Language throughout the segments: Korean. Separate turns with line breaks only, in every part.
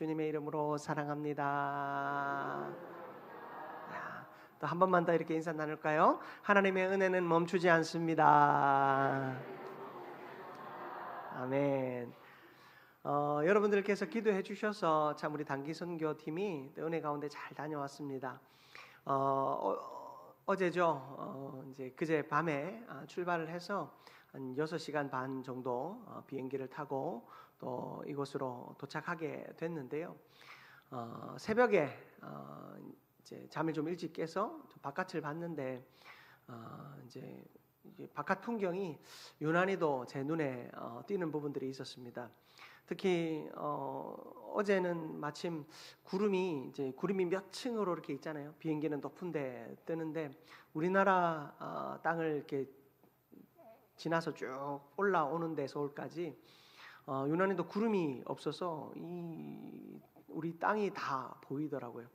주님의 이름으로 사랑합니다. 또 한 번만 더 이렇게 인사 나눌까요? 하나님의 은혜는 멈추지 않습니다. 아멘. 여러분들께서 기도해 주셔서 참 우리 단기 선교팀이 은혜 가운데 잘 다녀왔습니다. 어제죠. 이제 그제 밤에 출발을 해서 한 6시간 반 정도 비행기를 타고 또 이곳으로 도착하게 됐는데요. 새벽에 이제 잠을 좀 일찍 깨서 좀 바깥을 봤는데 이제 바깥 풍경이 유난히도 제 눈에 띄는 부분들이 있었습니다. 특히 어제는 마침 구름이 몇 층으로 이렇게 있잖아요. 비행기는 높은데 뜨는데 우리나라 땅을 이렇게 지나서 쭉 올라오는데 서울까지 유난히도 구름이 없어서 우리 땅이 다 보이더라고요.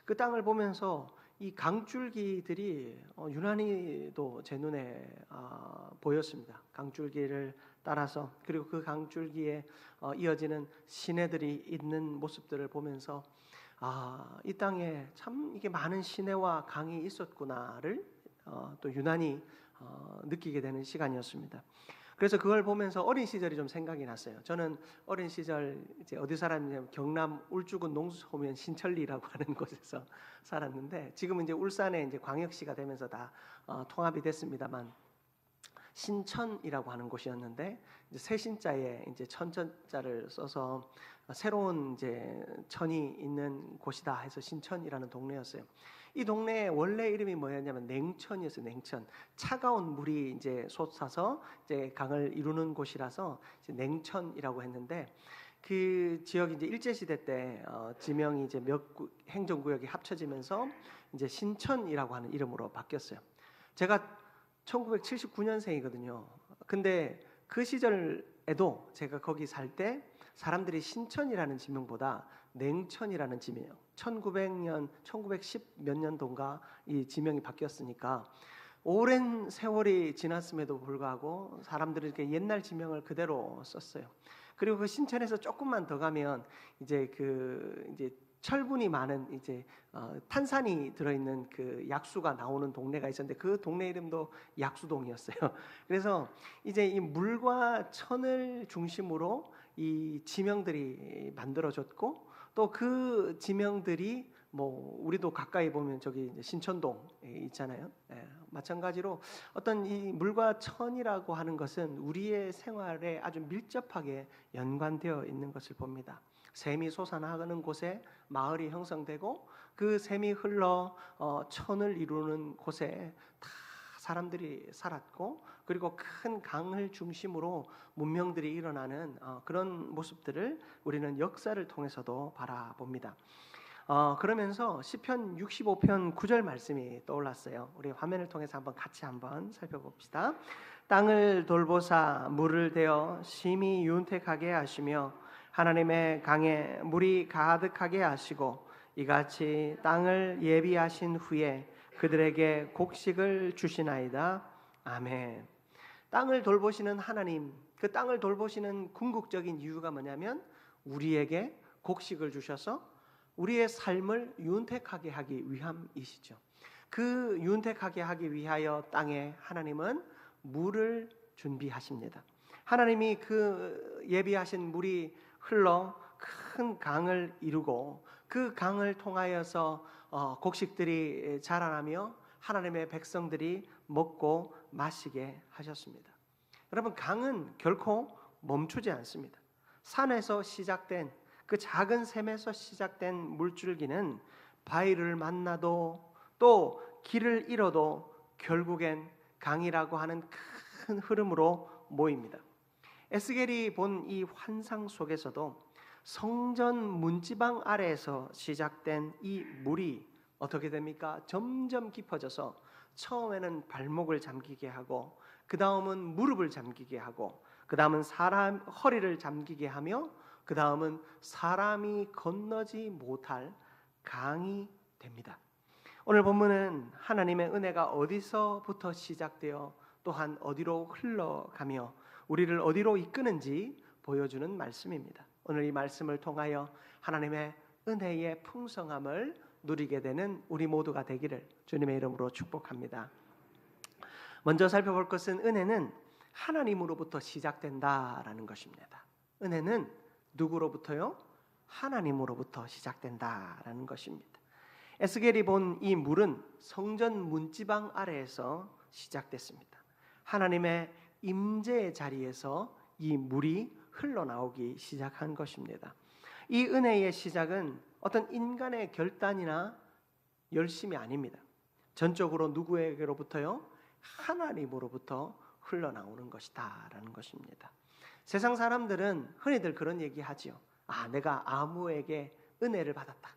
그 땅을 보면서 이 강줄기들이 유난히도 제 눈에 보였습니다. 강줄기를 따라서 그리고 그 강줄기에 이어지는 시내들이 있는 모습들을 보면서 이 땅에 참 이게 많은 시내와 강이 있었구나를 또 유난히 느끼게 되는 시간이었습니다. 그래서 그걸 보면서 어린 시절이 좀 생각이 났어요. 저는 어린 시절 이제 어디 살았냐면 경남 울주군 농수소면 신천리라고 하는 곳에서 살았는데 지금은 이제 울산에 이제 광역시가 되면서 다 통합이 됐습니다만 신천이라고 하는 곳이었는데 이제 새신자에 이제 천천자를 써서 새로운 이제 천이 있는 곳이다 해서 신천이라는 동네였어요. 이 동네의 원래 이름이 뭐였냐면 냉천이었어요. 냉천. 차가운 물이 이제 솟아서 이제 강을 이루는 곳이라서 이제 냉천이라고 했는데 그 지역이 이제 일제 시대 때 지명이 이제 몇 행정구역이 합쳐지면서 이제 신천이라고 하는 이름으로 바뀌었어요. 제가 1979년생이거든요. 근데 그 시절에도 제가 거기 살 때 사람들이 신천이라는 지명보다 냉천이라는 지명, 1900년, 1910 몇 년도인가 이 지명이 바뀌었으니까 오랜 세월이 지났음에도 불구하고 사람들이 이렇게 옛날 지명을 그대로 썼어요. 그리고 그 신천에서 조금만 더 가면 이제 철분이 많은 이제 탄산이 들어있는 그 약수가 나오는 동네가 있었는데 그 동네 이름도 약수동이었어요. 그래서 이제 이 물과 천을 중심으로 이 지명들이 만들어졌고 또 그 지명들이 뭐 우리도 가까이 보면 저기 이제 신천동 있잖아요. 마찬가지로 어떤 이 물과 천이라고 하는 것은 우리의 생활에 아주 밀접하게 연관되어 있는 것을 봅니다. 샘이 솟아나가는 곳에 마을이 형성되고 그 샘이 흘러 천을 이루는 곳에 다 사람들이 살았고 그리고 큰 강을 중심으로 문명들이 일어나는 그런 모습들을 우리는 역사를 통해서도 바라봅니다. 그러면서 시편 65편 9절 말씀이 떠올랐어요. 우리 화면을 통해서 같이 한번 살펴봅시다. 땅을 돌보사 물을 대어 심히 윤택하게 하시며 하나님의 강에 물이 가득하게 하시고 이같이 땅을 예비하신 후에 그들에게 곡식을 주시나이다. 아멘. 땅을 돌보시는 하나님, 그 땅을 돌보시는 궁극적인 이유가 뭐냐면 우리에게 곡식을 주셔서 우리의 삶을 윤택하게 하기 위함이시죠. 그 윤택하게 하기 위하여 땅에 하나님은 물을 준비하십니다. 하나님이 그 예비하신 물이 흘러 큰 강을 이루고 그 강을 통하여서 곡식들이 자라나며 하나님의 백성들이 먹고 마시게 하셨습니다. 여러분, 강은 결코 멈추지 않습니다. 산에서 시작된 그 작은 샘에서 시작된 물줄기는 바위를 만나도 또 길을 잃어도 결국엔 강이라고 하는 큰 흐름으로 모입니다. 에스겔이 본 이 환상 속에서도 성전 문지방 아래에서 시작된 이 물이 어떻게 됩니까? 점점 깊어져서 처음에는 발목을 잠기게 하고 그 다음은 무릎을 잠기게 하고 그 다음은 사람 허리를 잠기게 하며 그 다음은 사람이 건너지 못할 강이 됩니다. 오늘 본문은 하나님의 은혜가 어디서부터 시작되어 또한 어디로 흘러가며 우리를 어디로 이끄는지 보여주는 말씀입니다. 오늘 이 말씀을 통하여 하나님의 은혜의 풍성함을 누리게 되는 우리 모두가 되기를 주님의 이름으로 축복합니다. 먼저 살펴볼 것은 은혜는 하나님으로부터 시작된다라는 것입니다. 은혜는 누구로부터요? 하나님으로부터 시작된다라는 것입니다. 에스겔이 본 이 물은 성전 문지방 아래에서 시작됐습니다. 하나님의 임재의 자리에서 이 물이 흘러나오기 시작한 것입니다. 이 은혜의 시작은 어떤 인간의 결단이나 열심이 아닙니다. 전적으로 누구에게로부터요? 하나님으로부터 흘러나오는 것이다라는 것입니다. 세상 사람들은 흔히들 그런 얘기하지요. 내가 아무에게 은혜를 받았다.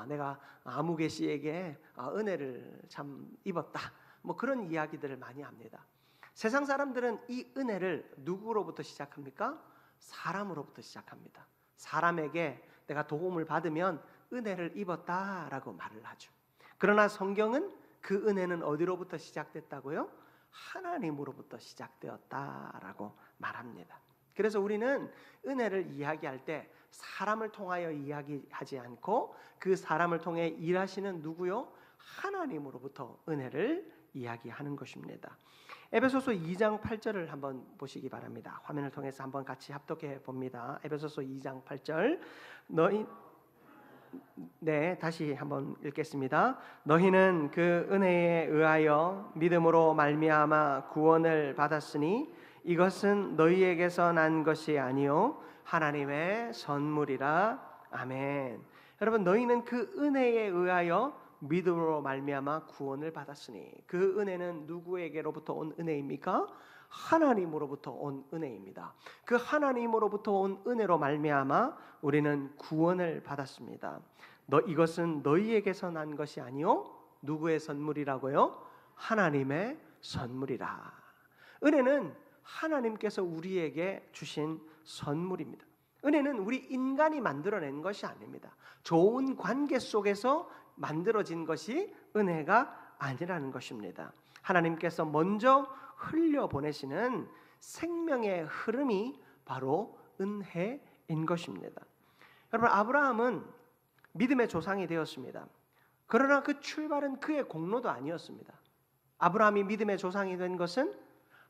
내가 아무개 씨에게 은혜를 참 입었다. 뭐 그런 이야기들을 많이 합니다. 세상 사람들은 이 은혜를 누구로부터 시작합니까? 사람으로부터 시작합니다. 사람에게 내가 도움을 받으면 은혜를 입었다라고 말을 하죠. 그러나 성경은 그 은혜는 어디로부터 시작됐다고요? 하나님으로부터 시작되었다라고 말합니다. 그래서 우리는 은혜를 이야기할 때 사람을 통하여 이야기하지 않고 그 사람을 통해 일하시는 누구요? 하나님으로부터 은혜를 이야기하는 것입니다. 에베소서 2장 8절을 한번 보시기 바랍니다. 화면을 통해서 한번 같이 합독해 봅니다. 에베소서 2장 8절. 다시 한번 읽겠습니다. 너희는 그 은혜에 의하여 믿음으로 말미암아 구원을 받았으니 이것은 너희에게서 난 것이 아니요 하나님의 선물이라. 아멘. 여러분, 너희는 그 은혜에 의하여 믿음으로 말미암아 구원을 받았으니, 그 은혜는 누구에게로부터 온 은혜입니까? 하나님으로부터 온 은혜입니다. 그 하나님으로부터 온 은혜로 말미암아 우리는 구원을 받았습니다. 이것은 너희에게서 난 것이 아니요 누구의 선물이라고요? 하나님의 선물이라. 은혜는 하나님께서 우리에게 주신 선물입니다. 은혜는 우리 인간이 만들어낸 것이 아닙니다. 좋은 관계 속에서 만들어진 것이 은혜가 아니라는 것입니다. 하나님께서 먼저 흘려보내시는 생명의 흐름이 바로 은혜인 것입니다. 여러분, 아브라함은 믿음의 조상이 되었습니다. 그러나 그 출발은 그의 공로도 아니었습니다. 아브라함이 믿음의 조상이 된 것은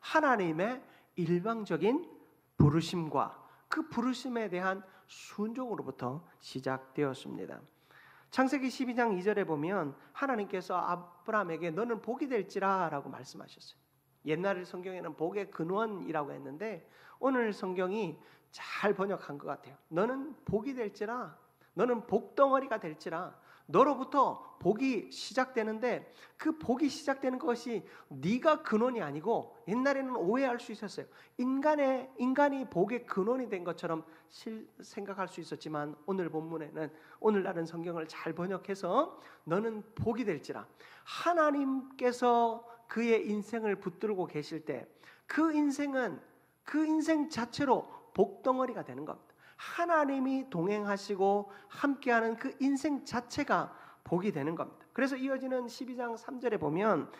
하나님의 일방적인 부르심과 그 부르심에 대한 순종으로부터 시작되었습니다. 창세기 12장 2절에 보면 하나님께서 아브라함에게 너는 복이 될지라 라고 말씀하셨어요. 옛날 성경에는 복의 근원이라고 했는데 오늘 성경이 잘 번역한 것 같아요. 너는 복이 될지라, 너는 복덩어리가 될지라. 너로부터 복이 시작되는데 그 복이 시작되는 것이 네가 근원이 아니고, 옛날에는 오해할 수 있었어요. 인간이 복의 근원이 된 것처럼 생각할 수 있었지만 오늘 본문에는, 오늘날은 성경을 잘 번역해서 너는 복이 될지라, 하나님께서 그의 인생을 붙들고 계실 때 그 인생은 그 인생 자체로 복덩어리가 되는 겁니다. 하나님이 동행하시고 함께하는 그 인생 자체가 복이 되는 겁니다. 그래서 이어지는 12장 3절에 보면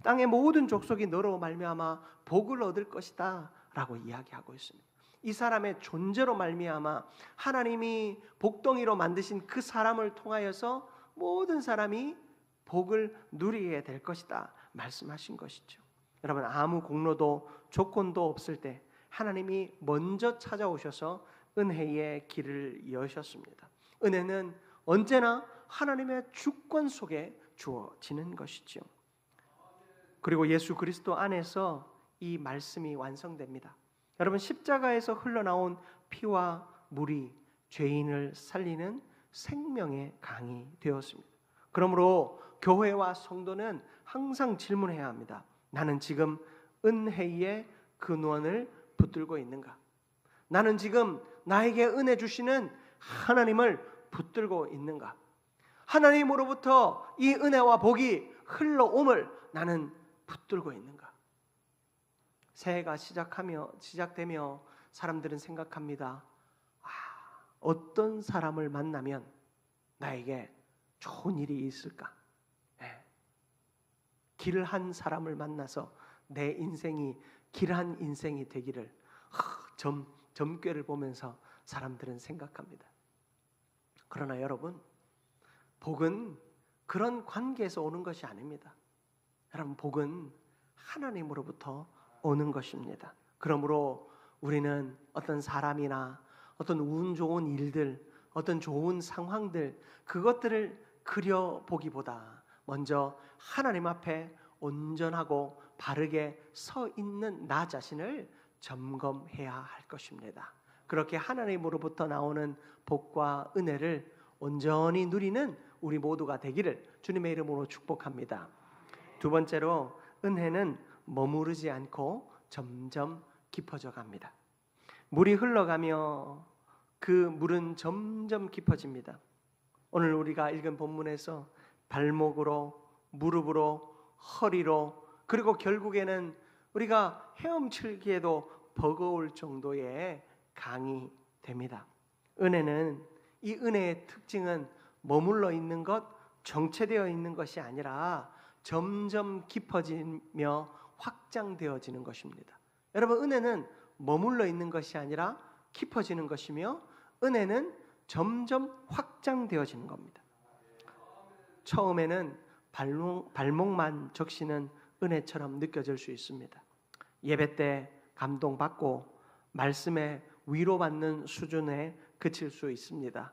땅의 모든 족속이 너로 말미암아 복을 얻을 것이다 라고 이야기하고 있습니다. 이 사람의 존재로 말미암아 하나님이 복덩이로 만드신 그 사람을 통하여서 모든 사람이 복을 누리게 될 것이다 말씀하신 것이죠. 여러분, 아무 공로도 조건도 없을 때 하나님이 먼저 찾아오셔서 은혜의 길을 여셨습니다. 은혜는 언제나 하나님의 주권 속에 주어지는 것이죠. 그리고 예수 그리스도 안에서 이 말씀이 완성됩니다. 여러분, 십자가에서 흘러나온 피와 물이 죄인을 살리는 생명의 강이 되었습니다. 그러므로 교회와 성도는 항상 질문해야 합니다. 나는 지금 은혜의 근원을 붙들고 있는가? 나는 지금 나에게 은혜 주시는 하나님을 붙들고 있는가? 하나님으로부터 이 은혜와 복이 흘러옴을 나는 붙들고 있는가? 새해가 시작되며 사람들은 생각합니다. 어떤 사람을 만나면 나에게 좋은 일이 있을까? 길한 사람을 만나서 내 인생이 길한 인생이 되기를 점괘를 보면서 사람들은 생각합니다. 그러나 여러분, 복은 그런 관계에서 오는 것이 아닙니다. 여러분, 복은 하나님으로부터 오는 것입니다. 그러므로 우리는 어떤 사람이나 어떤 운 좋은 일들, 어떤 좋은 상황들, 그것들을 그려보기보다 먼저 하나님 앞에 온전하고 바르게 서 있는 나 자신을 점검해야 할 것입니다. 그렇게 하나님으로부터 나오는 복과 은혜를 온전히 누리는 우리 모두가 되기를 주님의 이름으로 축복합니다. 두 번째로, 은혜는 머무르지 않고 점점 깊어져 갑니다. 물이 흘러가며 그 물은 점점 깊어집니다. 오늘 우리가 읽은 본문에서 발목으로, 무릎으로, 허리로, 그리고 결국에는 우리가 헤엄칠기에도 버거울 정도의 강이 됩니다. 은혜는, 이 은혜의 특징은 머물러 있는 것, 정체되어 있는 것이 아니라 점점 깊어지며 확장되어지는 것입니다. 여러분, 은혜는 머물러 있는 것이 아니라 깊어지는 것이며, 은혜는 점점 확장되어지는 겁니다. 처음에는 발목만 적시는 은혜처럼 느껴질 수 있습니다. 예배 때 감동받고 말씀에 위로받는 수준에 그칠 수 있습니다.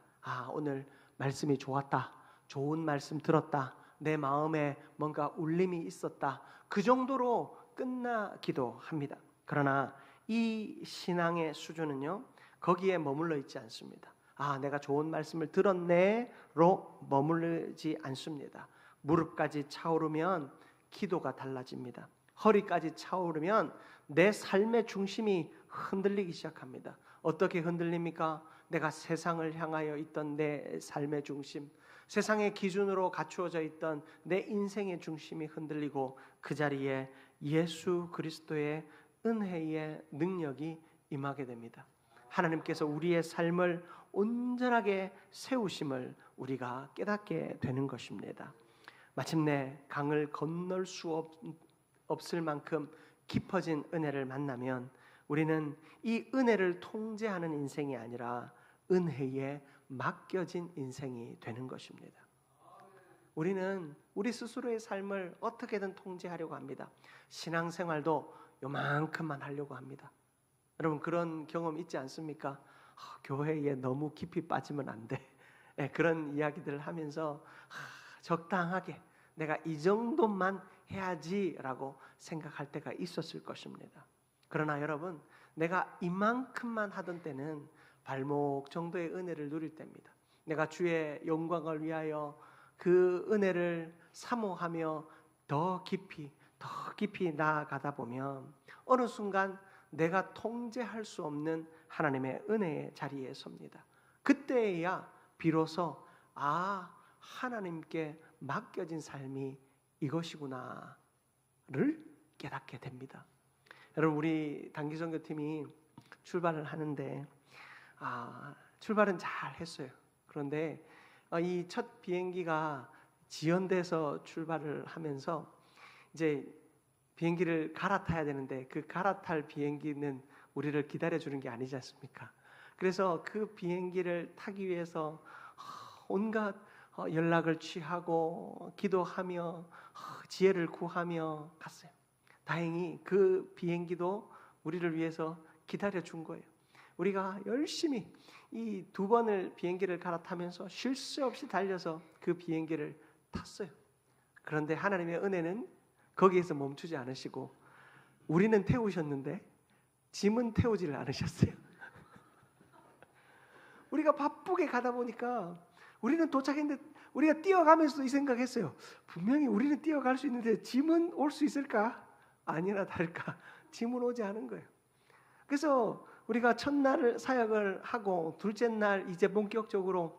오늘 말씀이 좋았다, 좋은 말씀 들었다, 내 마음에 뭔가 울림이 있었다, 그 정도로 끝나기도 합니다. 그러나 이 신앙의 수준은요, 거기에 머물러 있지 않습니다. 내가 좋은 말씀을 들었네로 머무르지 않습니다. 무릎까지 차오르면 기도가 달라집니다. 허리까지 차오르면 내 삶의 중심이 흔들리기 시작합니다. 어떻게 흔들립니까? 내가 세상을 향하여 있던 내 삶의 중심, 세상의 기준으로 갖추어져 있던 내 인생의 중심이 흔들리고, 그 자리에 예수 그리스도의 은혜의 능력이 임하게 됩니다. 하나님께서 우리의 삶을 온전하게 세우심을 우리가 깨닫게 되는 것입니다. 마침내 강을 건널 수 없을 만큼 깊어진 은혜를 만나면 우리는 이 은혜를 통제하는 인생이 아니라 은혜에 맡겨진 인생이 되는 것입니다. 우리는 우리 스스로의 삶을 어떻게든 통제하려고 합니다. 신앙생활도 요만큼만 하려고 합니다. 여러분, 그런 경험 있지 않습니까? 교회에 너무 깊이 빠지면 안 돼. 그런 이야기들을 하면서 적당하게 내가 이 정도만 해야지라고 생각할 때가 있었을 것입니다. 그러나 여러분, 내가 이만큼만 하던 때는 발목 정도의 은혜를 누릴 때입니다. 내가 주의 영광을 위하여 그 은혜를 사모하며 더 깊이 나아가다 보면 어느 순간 내가 통제할 수 없는 하나님의 은혜의 자리에 섭니다. 그때야 비로소 하나님께 맡겨진 삶이 이것이구나를 깨닫게 됩니다. 여러분, 우리 단기선교팀이 출발을 하는데 출발은 잘 했어요. 그런데 이 첫 비행기가 지연돼서 출발을 하면서 이제 비행기를 갈아타야 되는데, 그 갈아탈 비행기는 우리를 기다려주는 게 아니지 않습니까? 그래서 그 비행기를 타기 위해서 온갖 연락을 취하고 기도하며 지혜를 구하며 갔어요. 다행히 그 비행기도 우리를 위해서 기다려준 거예요. 우리가 열심히 이 2번을 비행기를 갈아타면서 쉴 새 없이 달려서 그 비행기를 탔어요. 그런데 하나님의 은혜는 거기에서 멈추지 않으시고 우리는 태우셨는데 짐은 태우지를 않으셨어요. 우리가 바쁘게 가다 보니까 우리는 도착했는데 우리가 뛰어가면서도 이 생각했어요. 분명히 우리는 뛰어갈 수 있는데 짐은 올 수 있을까? 아니나 다를까 짐은 오지 않은 거예요. 그래서 우리가 첫날 사역을 하고 둘째 날 이제 본격적으로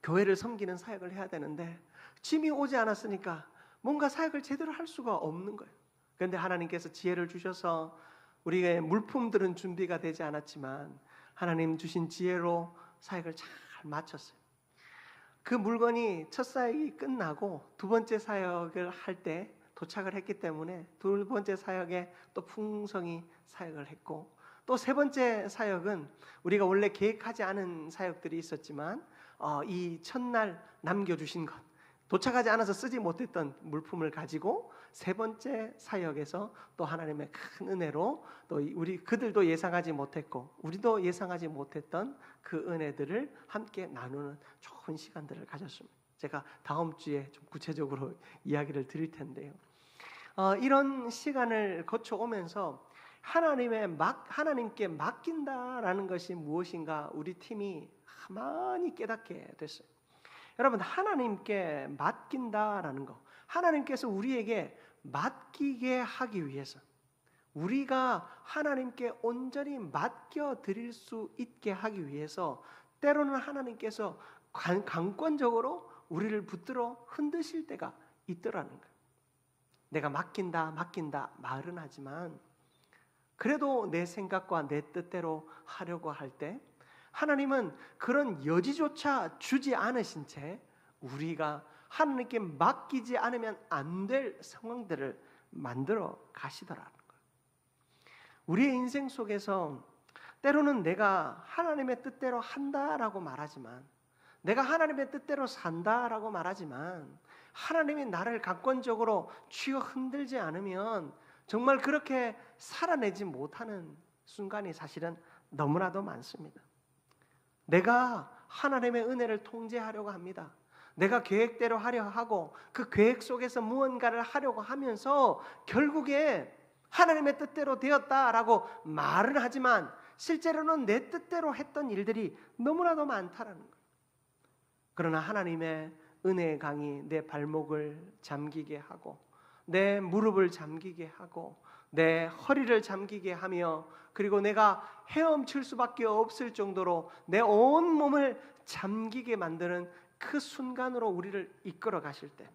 교회를 섬기는 사역을 해야 되는데 짐이 오지 않았으니까 뭔가 사역을 제대로 할 수가 없는 거예요. 그런데 하나님께서 지혜를 주셔서 우리의 물품들은 준비가 되지 않았지만 하나님 주신 지혜로 사역을 잘 마쳤어요. 그 물건이 첫 사역이 끝나고 두 번째 사역을 할 때 도착을 했기 때문에 두 번째 사역에 또 풍성히 사역을 했고, 또 세 번째 사역은 우리가 원래 계획하지 않은 사역들이 있었지만 이 첫날 남겨주신 것, 도착하지 않아서 쓰지 못했던 물품을 가지고 세 번째 사역에서 또 하나님의 큰 은혜로 또 우리 그들도 예상하지 못했고 우리도 예상하지 못했던 그 은혜들을 함께 나누는 좋은 시간들을 가졌습니다. 제가 다음 주에 좀 구체적으로 이야기를 드릴 텐데요. 이런 시간을 거쳐오면서 하나님께 맡긴다라는 것이 무엇인가 우리 팀이 많이 깨닫게 됐어요. 여러분, 하나님께 맡긴다라는 거, 하나님께서 우리에게 맡기게 하기 위해서, 우리가 하나님께 온전히 맡겨드릴 수 있게 하기 위해서 때로는 하나님께서 강권적으로 우리를 붙들어 흔드실 때가 있더라는 거예요. 내가 맡긴다 말은 하지만 그래도 내 생각과 내 뜻대로 하려고 할 때 하나님은 그런 여지조차 주지 않으신 채 우리가 하나님께 맡기지 않으면 안 될 상황들을 만들어 가시더라는 거예요. 우리의 인생 속에서 때로는 내가 하나님의 뜻대로 한다라고 말하지만, 내가 하나님의 뜻대로 산다라고 말하지만 하나님이 나를 강권적으로 쥐어 흔들지 않으면 정말 그렇게 살아내지 못하는 순간이 사실은 너무나도 많습니다. 내가 하나님의 은혜를 통제하려고 합니다. 내가 계획대로 하려 하고 그 계획 속에서 무언가를 하려고 하면서 결국에 하나님의 뜻대로 되었다라고 말은 하지만 실제로는 내 뜻대로 했던 일들이 너무나도 많다라는 거예요. 그러나 하나님의 은혜의 강이 내 발목을 잠기게 하고 내 무릎을 잠기게 하고 내 허리를 잠기게 하며 그리고 내가 헤엄칠 수밖에 없을 정도로 내 온 몸을 잠기게 만드는 그 순간으로 우리를 이끌어 가실 때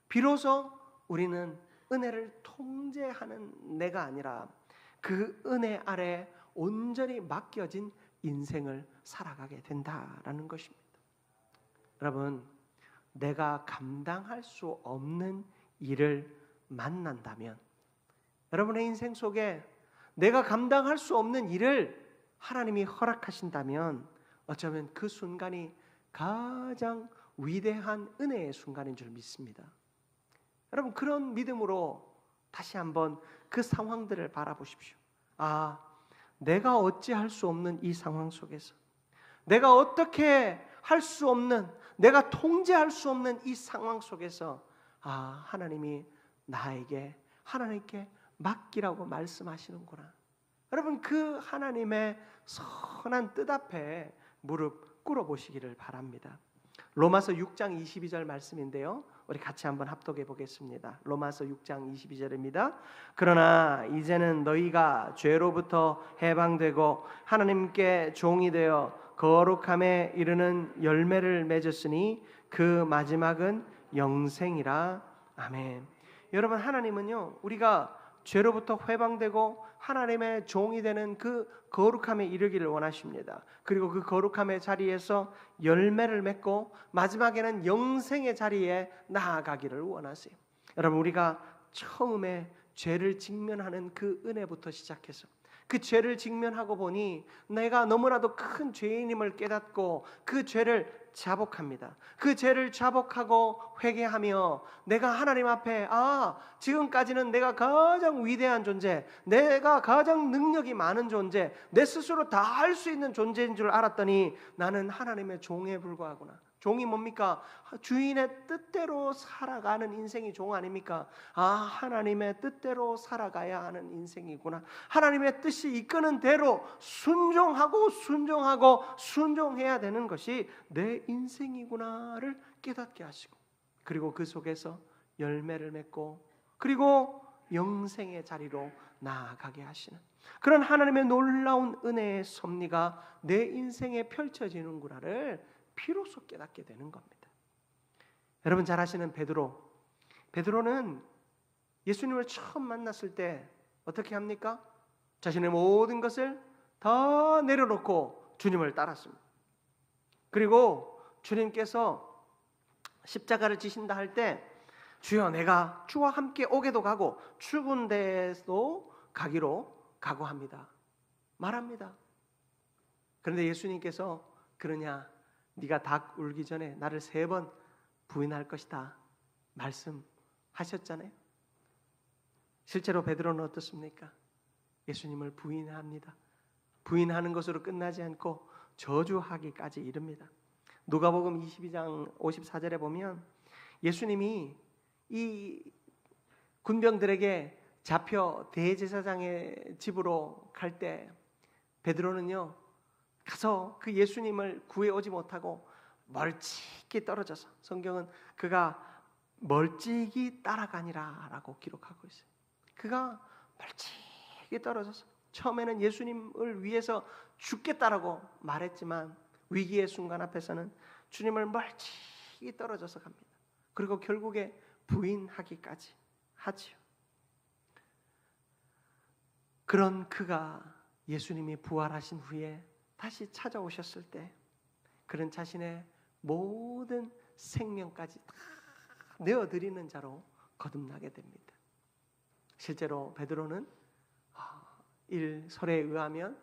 비로소 우리는 은혜를 통제하는 내가 아니라 그 은혜 아래 온전히 맡겨진 인생을 살아가게 된다라는 것입니다. 여러분, 내가 감당할 수 없는 일을 만난다면, 여러분의 인생 속에 내가 감당할 수 없는 일을 하나님이 허락하신다면 어쩌면 그 순간이 가장 위대한 은혜의 순간인 줄 믿습니다. 여러분, 그런 믿음으로 다시 한번 그 상황들을 바라보십시오. 내가 어찌할 수 없는 이 상황 속에서, 내가 어떻게 할 수 없는, 내가 통제할 수 없는 이 상황 속에서 하나님이 나에게 하나님께 맡기라고 말씀하시는구나. 여러분, 그 하나님의 선한 뜻 앞에 무릎 꿇어보시기를 바랍니다. 로마서 6장 22절 말씀인데요, 우리 같이 한번 합독해 보겠습니다. 로마서 6장 22절입니다. 그러나 이제는 너희가 죄로부터 해방되고 하나님께 종이 되어 거룩함에 이르는 열매를 맺었으니 그 마지막은 영생이라. 아멘. 여러분, 하나님은요, 우리가 죄로부터 해방되고 하나님의 종이 되는 그 거룩함에 이르기를 원하십니다. 그리고 그 거룩함의 자리에서 열매를 맺고 마지막에는 영생의 자리에 나아가기를 원하세요. 여러분, 우리가 처음에 죄를 직면하는 그 은혜부터 시작해서 그 죄를 직면하고 보니 내가 너무나도 큰 죄인임을 깨닫고 그 죄를 자복합니다. 그 죄를 자복하고 회개하며 내가 하나님 앞에 지금까지는 내가 가장 위대한 존재, 내가 가장 능력이 많은 존재, 내 스스로 다 할 수 있는 존재인 줄 알았더니 나는 하나님의 종에 불과하구나. 종이 뭡니까? 주인의 뜻대로 살아가는 인생이 종 아닙니까? 하나님의 뜻대로 살아가야 하는 인생이구나. 하나님의 뜻이 이끄는 대로 순종하고 순종해야 되는 것이 내 인생이구나를 깨닫게 하시고, 그리고 그 속에서 열매를 맺고 그리고 영생의 자리로 나아가게 하시는 그런 하나님의 놀라운 은혜의 섭리가 내 인생에 펼쳐지는구나를 비로소 깨닫게 되는 겁니다. 여러분 잘 아시는 베드로는 예수님을 처음 만났을 때 어떻게 합니까? 자신의 모든 것을 다 내려놓고 주님을 따랐습니다. 그리고 주님께서 십자가를 지신다 할 때 주여 내가 주와 함께 오게도 가고 죽은 데에도 가기로 각오합니다. 말합니다. 그런데 예수님께서 그러냐? 네가 닭 울기 전에 나를 3번 부인할 것이다 말씀하셨잖아요. 실제로 베드로는 어떻습니까? 예수님을 부인합니다. 부인하는 것으로 끝나지 않고 저주하기까지 이릅니다. 누가복음 22장 54절에 보면 예수님이 이 군병들에게 잡혀 대제사장의 집으로 갈 때 베드로는요 가서 그 예수님을 구해오지 못하고 멀찍이 떨어져서, 성경은 그가 멀찍이 따라가니라 라고 기록하고 있어요. 그가 멀찍이 떨어져서 처음에는 예수님을 위해서 죽겠다라고 말했지만 위기의 순간 앞에서는 주님을 멀찍이 떨어져서 갑니다. 그리고 결국에 부인하기까지 하지요. 그런 그가 예수님이 부활하신 후에 다시 찾아오셨을 때 그는 자신의 모든 생명까지 다 내어드리는 자로 거듭나게 됩니다. 실제로 베드로는 일설에 의하면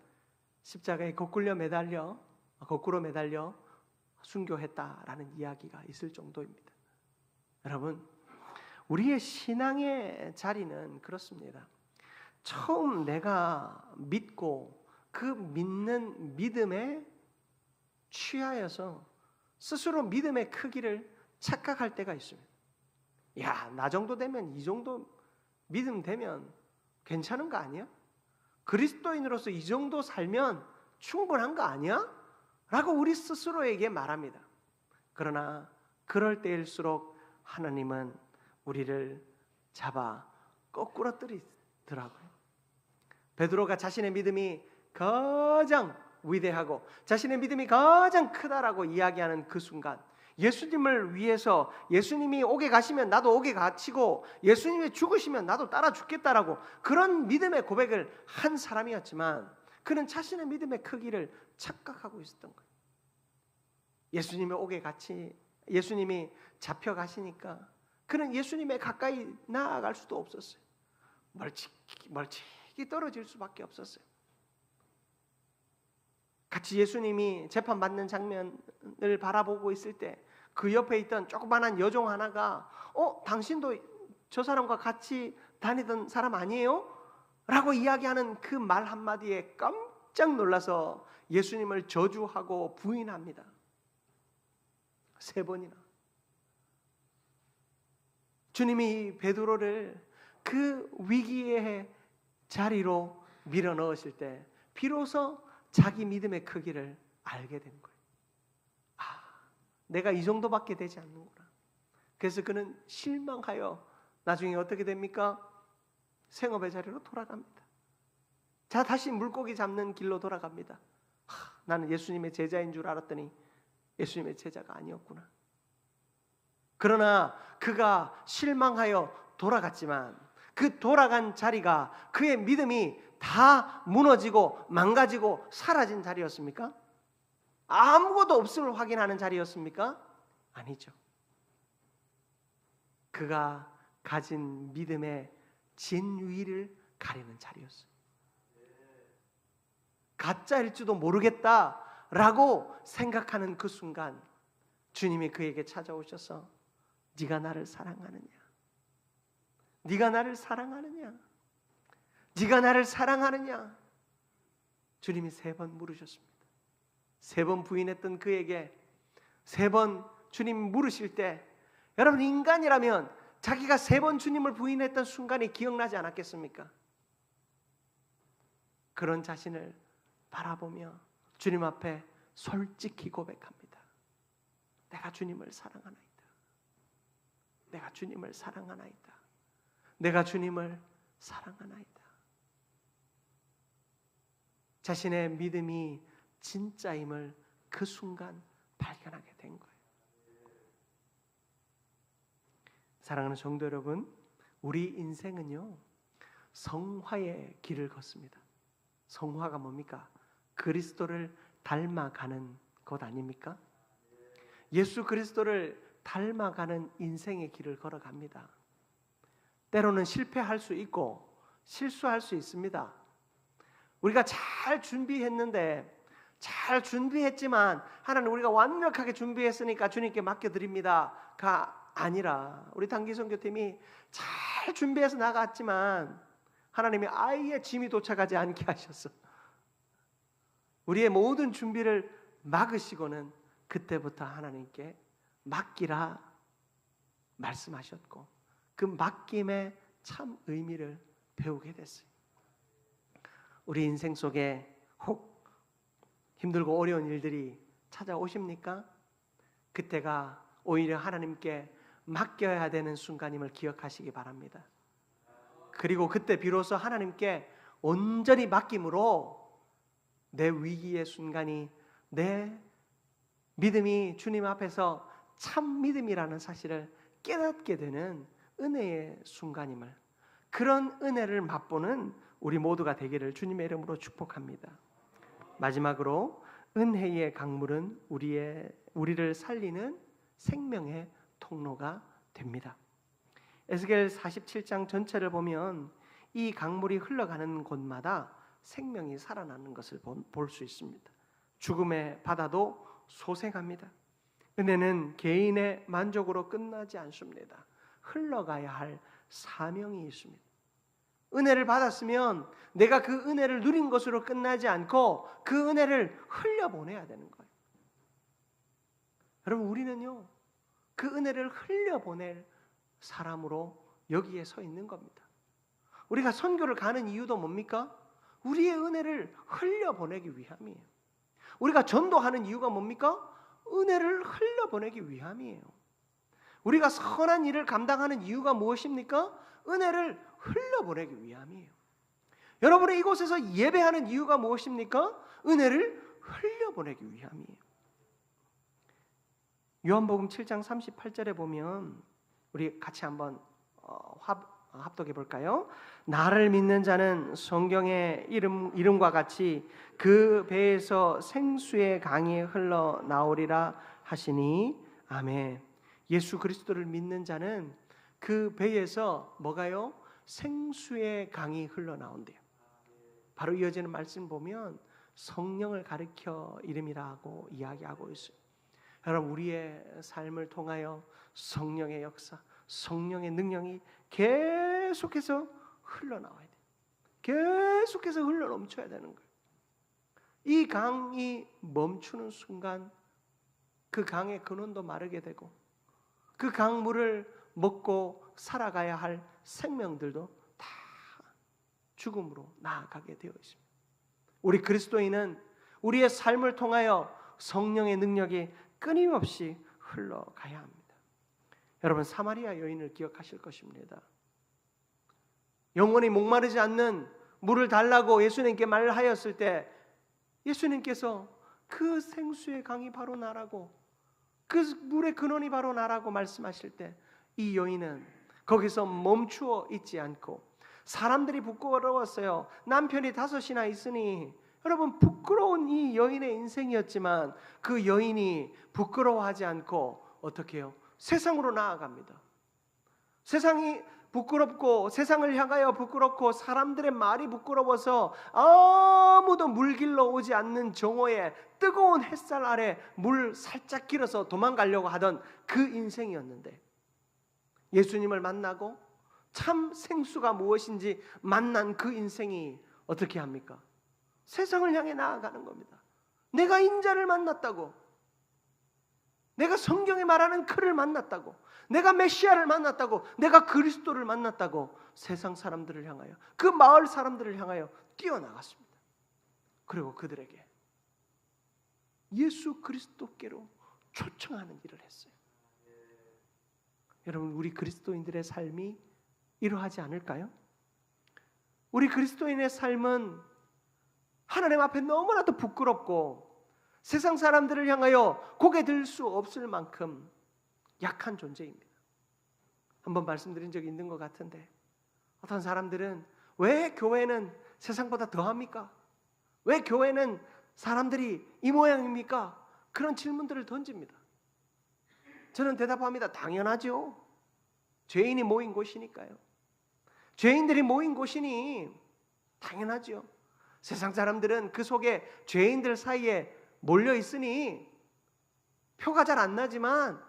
십자가에 거꾸로 매달려 순교했다라는 이야기가 있을 정도입니다. 여러분, 우리의 신앙의 자리는 그렇습니다. 처음 내가 믿고 그 믿는 믿음에 취하여서 스스로 믿음의 크기를 착각할 때가 있습니다. 야, 나 정도 되면, 이 정도 믿음 되면 괜찮은 거 아니야? 그리스도인으로서 이 정도 살면 충분한 거 아니야? 라고 우리 스스로에게 말합니다. 그러나 그럴 때일수록 하나님은 우리를 잡아 거꾸러뜨리더라고요. 베드로가 자신의 믿음이 가장 위대하고 자신의 믿음이 가장 크다라고 이야기하는 그 순간, 예수님을 위해서 예수님이 오게 가시면 나도 오게 갇히고 예수님이 죽으시면 나도 따라 죽겠다라고 그런 믿음의 고백을 한 사람이었지만 그는 자신의 믿음의 크기를 착각하고 있었던 거예요. 예수님이 잡혀가시니까 그는 예수님에 가까이 나아갈 수도 없었어요. 멀찍이 떨어질 수밖에 없었어요. 같이 예수님이 재판받는 장면을 바라보고 있을 때 그 옆에 있던 조그만한 여종 하나가 당신도 저 사람과 같이 다니던 사람 아니에요? 라고 이야기하는 그 말 한마디에 깜짝 놀라서 예수님을 저주하고 부인합니다. 3번이나. 주님이 베드로를 그 위기의 자리로 밀어넣으실 때 비로소 자기 믿음의 크기를 알게 된 거예요. 내가 이 정도밖에 되지 않는구나. 그래서 그는 실망하여 나중에 어떻게 됩니까? 생업의 자리로 돌아갑니다. 자, 다시 물고기 잡는 길로 돌아갑니다. 나는 예수님의 제자인 줄 알았더니 예수님의 제자가 아니었구나. 그러나 그가 실망하여 돌아갔지만 그 돌아간 자리가 그의 믿음이 다 무너지고 망가지고 사라진 자리였습니까? 아무것도 없음을 확인하는 자리였습니까? 아니죠. 그가 가진 믿음의 진위를 가리는 자리였어요. 가짜일지도 모르겠다라고 생각하는 그 순간 주님이 그에게 찾아오셔서 네가 나를 사랑하느냐? 네가 나를 사랑하느냐? 네가 나를 사랑하느냐? 주님이 3번 물으셨습니다. 3번 부인했던 그에게 3번 주님 물으실 때, 여러분 인간이라면 자기가 3번 주님을 부인했던 순간이 기억나지 않았겠습니까? 그런 자신을 바라보며 주님 앞에 솔직히 고백합니다. 내가 주님을 사랑하나이다. 내가 주님을 사랑하나이다. 내가 주님을 사랑하나이다. 자신의 믿음이 진짜임을 그 순간 발견하게 된 거예요. 사랑하는 성도 여러분, 우리 인생은요 성화의 길을 걷습니다. 성화가 뭡니까? 그리스도를 닮아가는 것 아닙니까? 예수 그리스도를 닮아가는 인생의 길을 걸어갑니다. 때로는 실패할 수 있고 실수할 수 있습니다. 우리가 잘 준비했지만 하나님 우리가 완벽하게 준비했으니까 주님께 맡겨드립니다가 아니라 우리 단기 선교팀이 잘 준비해서 나갔지만 하나님이 아예 짐이 도착하지 않게 하셔서 우리의 모든 준비를 막으시고는 그때부터 하나님께 맡기라 말씀하셨고 그 맡김의 참 의미를 배우게 됐어요. 우리 인생 속에 혹 힘들고 어려운 일들이 찾아오십니까? 그때가 오히려 하나님께 맡겨야 되는 순간임을 기억하시기 바랍니다. 그리고 그때 비로소 하나님께 온전히 맡김으로 내 위기의 순간이 내 믿음이 주님 앞에서 참 믿음이라는 사실을 깨닫게 되는 은혜의 순간임을, 그런 은혜를 맛보는 우리 모두가 되기를 주님의 이름으로 축복합니다. 마지막으로 은혜의 강물은 우리를 살리는 생명의 통로가 됩니다. 에스겔 47장 전체를 보면 이 강물이 흘러가는 곳마다 생명이 살아나는 것을 볼 수 있습니다. 죽음의 바다도 소생합니다. 은혜는 개인의 만족으로 끝나지 않습니다. 흘러가야 할 사명이 있습니다. 은혜를 받았으면 내가 그 은혜를 누린 것으로 끝나지 않고 그 은혜를 흘려보내야 되는 거예요. 여러분, 우리는요 그 은혜를 흘려보낼 사람으로 여기에 서 있는 겁니다. 우리가 선교를 가는 이유도 뭡니까? 우리의 은혜를 흘려보내기 위함이에요. 우리가 전도하는 이유가 뭡니까? 은혜를 흘려보내기 위함이에요. 우리가 선한 일을 감당하는 이유가 무엇입니까? 은혜를 흘려보내기 위함이에요. 여러분이 이곳에서 예배하는 이유가 무엇입니까? 은혜를 흘려보내기 위함이에요. 요한복음 7장 38절에 보면 우리 같이 한번 합독해 볼까요? 나를 믿는 자는 성경의 이름과 같이 그 배에서 생수의 강이 흘러나오리라 하시니 아멘. 예수 그리스도를 믿는 자는 그 배에서 뭐가요? 생수의 강이 흘러나온대요. 바로 이어지는 말씀 보면 성령을 가리켜 이름이라고 이야기하고 있어요. 여러분, 우리의 삶을 통하여 성령의 역사, 성령의 능력이 계속해서 흘러나와야 돼요. 계속해서 흘러넘쳐야 되는 거예요. 이 강이 멈추는 순간 그 강의 근원도 마르게 되고 그 강물을 먹고 살아가야 할 생명들도 다 죽음으로 나아가게 되어 있습니다. 우리 그리스도인은 우리의 삶을 통하여 성령의 능력이 끊임없이 흘러가야 합니다. 여러분, 사마리아 여인을 기억하실 것입니다. 영원히 목마르지 않는 물을 달라고 예수님께 말하였을 때 예수님께서 그 생수의 강이 바로 나라고 그 물의 근원이 바로 나라고 말씀하실 때 이 여인은 거기서 멈추어 있지 않고, 사람들이 부끄러웠어요. 남편이 5이나 있으니. 여러분, 부끄러운 이 여인의 인생이었지만 그 여인이 부끄러워하지 않고 어떻게 해요? 세상으로 나아갑니다. 세상이 부끄럽고 세상을 향하여 부끄럽고 사람들의 말이 부끄러워서 아무도 물길로 오지 않는 정오에 뜨거운 햇살 아래 물 살짝 길어서 도망가려고 하던 그 인생이었는데, 예수님을 만나고 참 생수가 무엇인지 만난 그 인생이 어떻게 합니까? 세상을 향해 나아가는 겁니다. 내가 인자를 만났다고, 내가 성경에 말하는 그를 만났다고, 내가 메시아를 만났다고, 내가 그리스도를 만났다고 세상 사람들을 향하여, 그 마을 사람들을 향하여 뛰어나갔습니다. 그리고 그들에게 예수 그리스도께로 초청하는 일을 했어요. 여러분, 우리 그리스도인들의 삶이 이러하지 않을까요? 우리 그리스도인의 삶은 하나님 앞에 너무나도 부끄럽고 세상 사람들을 향하여 고개 들 수 없을 만큼 약한 존재입니다. 한번 말씀드린 적이 있는 것 같은데, 어떤 사람들은 왜 교회는 세상보다 더합니까? 왜 교회는 사람들이 이 모양입니까? 그런 질문들을 던집니다. 저는 대답합니다. 당연하죠. 죄인이 모인 곳이니까요. 죄인들이 모인 곳이니 당연하죠. 세상 사람들은 그 속에 죄인들 사이에 몰려 있으니 표가 잘 안 나지만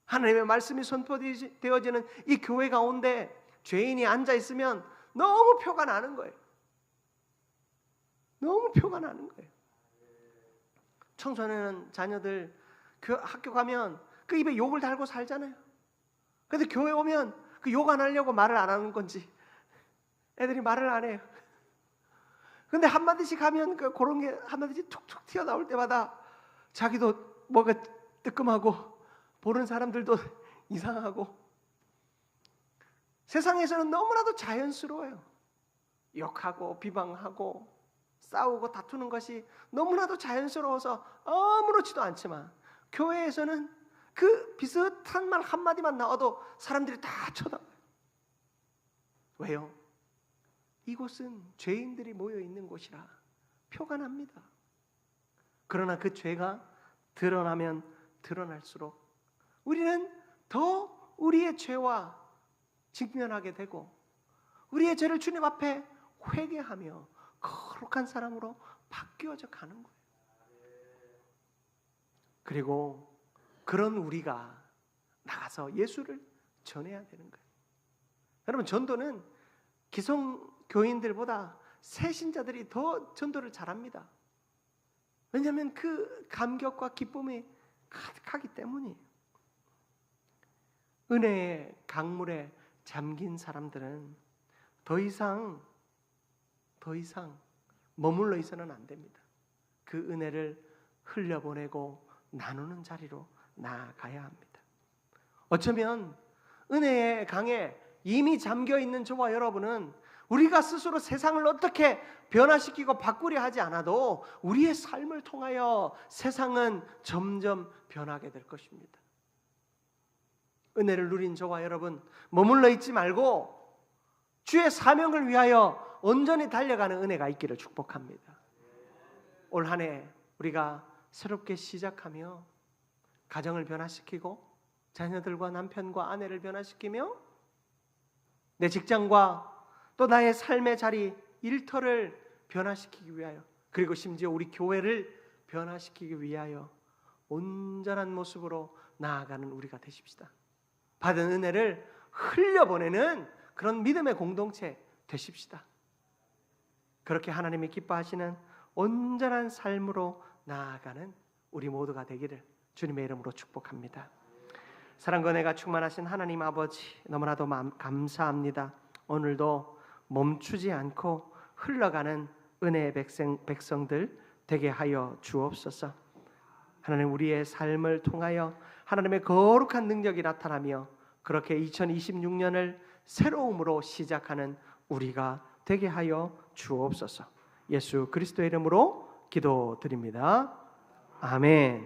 하나님의 말씀이 선포되어지는 이 교회 가운데 죄인이 앉아 있으면 너무 표가 나는 거예요. 너무 표가 나는 거예요. 청소년 자녀들 학교 가면 그 입에 욕을 달고 살잖아요. 근데 교회 오면 그 욕 안 하려고 말을 안 하는 건지 애들이 말을 안 해요. 근데 한마디씩 하면 그런 게 한마디씩 툭툭 튀어나올 때마다 자기도 뭐가 뜨끔하고 보는 사람들도 이상하고, 세상에서는 너무나도 자연스러워요. 욕하고 비방하고 싸우고 다투는 것이 너무나도 자연스러워서 아무렇지도 않지만, 교회에서는 그 비슷한 말 한마디만 나와도 사람들이 다 쳐다봐요. 왜요? 이곳은 죄인들이 모여 있는 곳이라 표가 납니다. 그러나 그 죄가 드러나면 드러날수록 우리는 더 우리의 죄와 직면하게 되고 우리의 죄를 주님 앞에 회개하며 거룩한 사람으로 바뀌어져 가는 거예요. 그리고 그런 우리가 나가서 예수를 전해야 되는 거예요. 여러분, 전도는 기성 교인들보다 새 신자들이 더 전도를 잘합니다. 왜냐하면 그 감격과 기쁨이 가득하기 때문이에요. 은혜의 강물에 잠긴 사람들은 더 이상 머물러 있어는 안 됩니다. 그 은혜를 흘려보내고 나누는 자리로 나아가야 합니다. 어쩌면 은혜의 강에 이미 잠겨있는 저와 여러분은 우리가 스스로 세상을 어떻게 변화시키고 바꾸려 하지 않아도 우리의 삶을 통하여 세상은 점점 변하게 될 것입니다. 은혜를 누린 저와 여러분, 머물러 있지 말고 주의 사명을 위하여 온전히 달려가는 은혜가 있기를 축복합니다. 올 한 해 우리가 새롭게 시작하며 가정을 변화시키고 자녀들과 남편과 아내를 변화시키며 내 직장과 또 나의 삶의 자리, 일터를 변화시키기 위하여, 그리고 심지어 우리 교회를 변화시키기 위하여 온전한 모습으로 나아가는 우리가 되십시다. 받은 은혜를 흘려보내는 그런 믿음의 공동체 되십시다. 그렇게 하나님이 기뻐하시는 온전한 삶으로 나아가는 우리 모두가 되기를 주님의 이름으로 축복합니다. 사랑과 은혜가 충만하신 하나님 아버지, 너무나도 감사합니다. 오늘도 멈추지 않고 흘러가는 은혜의 백성들 되게 하여 주옵소서. 하나님, 우리의 삶을 통하여 하나님의 거룩한 능력이 나타나며 그렇게 2026년을 새로움으로 시작하는 우리가 되게 하여 주옵소서. 예수 그리스도의 이름으로 기도드립니다. 아멘.